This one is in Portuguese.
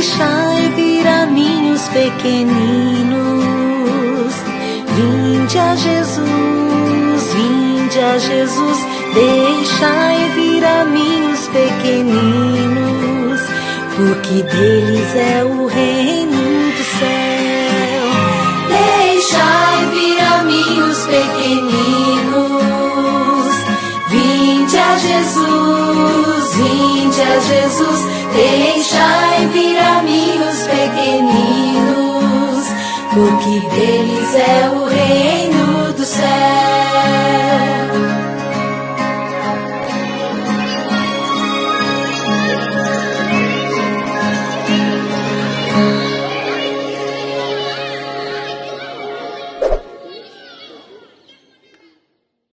deixai vir a mim os pequeninos. Vinde a Jesus, deixai vir a mim os pequeninos, porque deles é o reino do céu. Deixai vir a mim os pequeninos. Vinde a Jesus, deixai vir a mim os pequeninos, porque deles é o reino